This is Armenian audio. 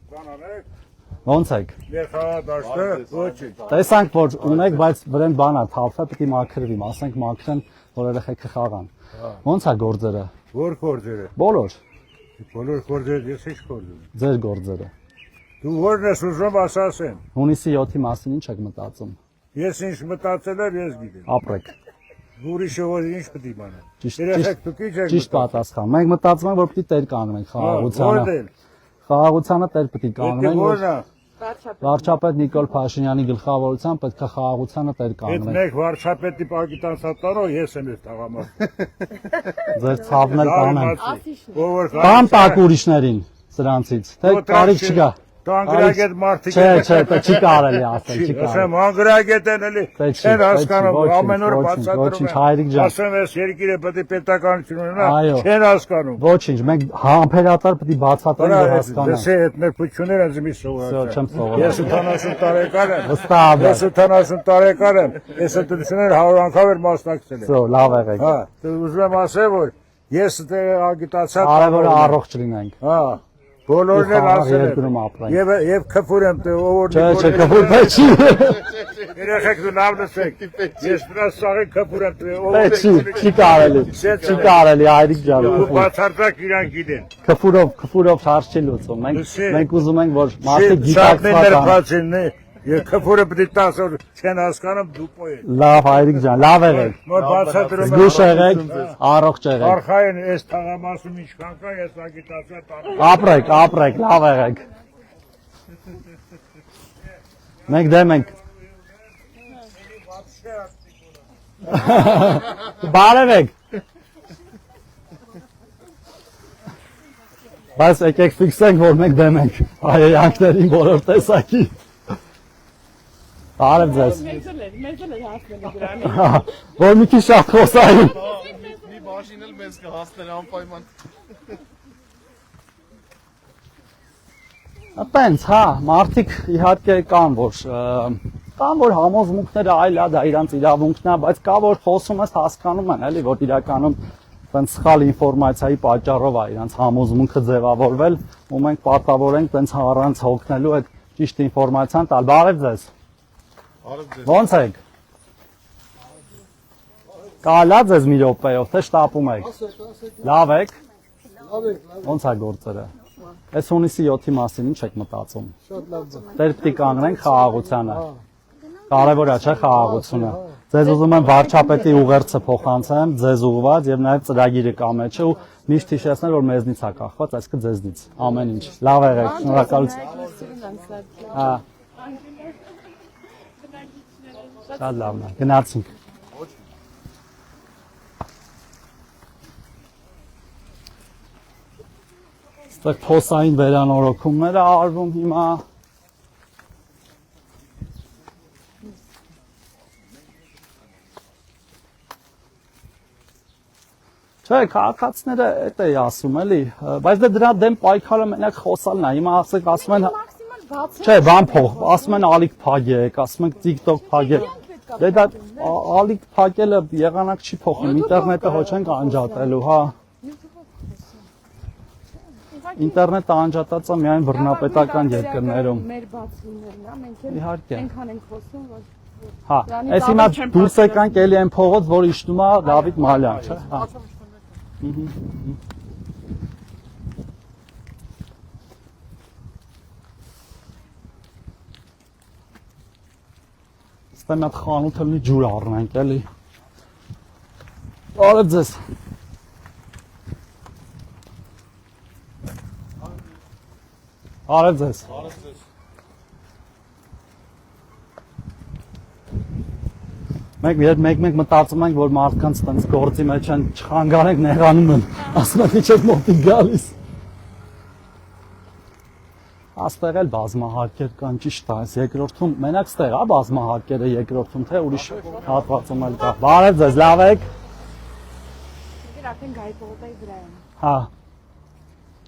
Ոնց եք։ Ներխաղադաշտը ոչինչ։ Տեսանք, որ ունեք, բայց վրան բանա թափը պիտի մաքրվի, ասենք մաքրեն, որ երեխեքը խաղան։ Ոնց է գործերը։ Որ գործերը։ Բոլոր։ Բոլոր գործերը ես ինչ գործ եմ։ Ձեր գործերը։ Դու որն ես ուզում ասասեն։ Հունիսի 7-ի մասին ինչ եք մտածում։ Ես ինչ մտածել եմ, ես գիտեմ։ Ապրեք։ Ուրիշը որ ինչ պետք է իմանա։ Ճիշտ ճիշտ պատասխան։ Մենք մտածում ենք, որ պիտի տեր կանգնենք խաղաղությանը։ Խաղաղությանը տեր պիտի կանգնենք։ Վարչապետ Նիկոլ Փաշինյանի գլխավորությամբ պետք է խաղաղությանը տեր կանգնենք։ Այդ մեկ վարչապետի պագիտանսատարո ես եմ ես տաղամարդ։ Ձեր ցավն էլ կանեմ։ Բան տակ ուրիշներին սրանցից։ Թե կարիք չկա։ Անգրագետ մարդիկ Չէ, չի կարելի ասել, չի կարելի։ Ասեմ անգրագետ են էլի։ Չեն հասկանում ամեն օր բացատրում։ Ոչինչ, հայրիկ ջան։ Ասեմ ես երկիրը պետք է պետականություն ունենա, չեն հասկանում։ Ոչինչ, մենք համբերատար պետք է բացատրենք ու հասկանանք։ Դες այդ ներփությունները ինձ մի սովորած։ Չեմ սովորել։ Ես 70 տարեկան եմ։ Վստահ եմ։ Ես 70 տարեկան եմ։ Ես դրությունները 100 անգամ եմ մասնակցել։ Սո, լավ եղեք։ Հա, ուզում եմ ասել, որ ես դե ագիտացիա Արևորը առողջ լինենք։ Հա։ Բոլորն են ասել եւ քֆուր եմ ով Չէ, քֆուր չի։ Երեխեք դու լավ լսեք։ Ես դրան սաղի քֆուր եմ ով չի կարելի։ Չի կարելի հայրիկ ջան։ Բացարձակ իրանք գիտեն։ Քֆուրով հարց չի լուծում։ Մենք ուզում ենք որ մարդիկ գիտակցական։ Ես քֆուրը պետք է տաս որ չեն հասկանում դուպո է։ Լավ հայրիկ ջան, լավ եղեք։ Զգուշ եղեք, առողջ եղեք։ Արխային այս թաղամասում ինչքան կա, ես ագիտացիա տանում։ Ապրեք, լավ եղեք։ Մենք դեմ ենք։ Բարևեք։ Բայց եկեք ֆիքսենք, որ մենք դեմ ենք հայերյանքներին բոլոր տեսակի։ Բարև ձեզ։ Մեզ էլ հասնել դրանի։ Որ մի քիչ շատ խոսային։ Մի բաժին էլ մեզ կհասներ անպայման։ Այդպես, հա, մարդիկ իհարկե կան, որ համոզմունքները այլ է, դա իրանց իրավունքն է, բայց կա որ խոսում ես հասկանում են, էլի, որ իրականում տենց սխալ ինֆորմացիայի պատճառով է իրանց համոզմունքը ձևավորվել, ու մենք պարտավոր ենք տենց առանց հոգնելու այդ ճիշտ ինֆորմացիան տալ։ Բարև ձեզ։ Ոնց եք։ Կարելի է ձեզ մի րոպեով, թե շտապում եք։ Լավ եք։ Ոնց է գործերը։ Այս հունիսի 7-ի մասին ինչ եք մտածում։ Շատ լավ ձև։ Տեր պիտի կանգնենք խաղաղությանը։ Կարևոր է, չէ՞, խաղաղությունը։ Ձեզ ուզում եմ վարչապետի ուղերձը փոխանցեմ, ձեզ ուղղված եւ նաեւ ծրագիրը կա մեջը ու միշտ հիշեցնել, որ մեզնից է կախված, այսինքն ձեզնից։ Ամեն ինչ։ Լավ եղեք, շնորհակալություն։ Հա։ Շատ լավն է, գնացինք։ Ստեղ փոսային վերանորոգումներ է արվում հիմա։ Չէ, քաղաքացիները այդ է ասում էլի, բայց դրա դեմ պայքարը մենակ խոսալն է, հիմա ասում են Չէ, բան փող, ասում են ալիք փագեք, ասում են TikTok փագեք։ Դե դա ալիք փակելը եղանակ չի փոխում, ինտերնետը ոչ ենք անջատելու, հա։ Ինտերնետը անջատած է միայն բռնապետական երկրներում։ Մեր բաց լինելն է, մենք էլ Իհարկե։ այնքան ենք խոսում, որ Հա, այս հիմա դուրս եկանք էլի այն փողոց, որ իջնում է Դավիթ Մալյան, չէ՞։ Հա։ Ստեմ այդ խանութը լի ջուր առնենք էլի։ Բարև ձեզ։ Բարև ձեզ։ Մենք մտածում ենք, որ մարդկանց տենց գործի մեջ են չխանգարենք նեղանում են, ասում են իջեք մոտիկ գալիս։ Աստեղ էլ բազմահարկեր կան, ճիշտ է, այս երկրորդում, մենակ ստեղ է բազմահարկերը երկրորդում, թե ուրիշ հատվածում էլ կա։ Բարև ձեզ, լավ եք։ Դեր արդեն գայփողոտայի վրա են։ Հա։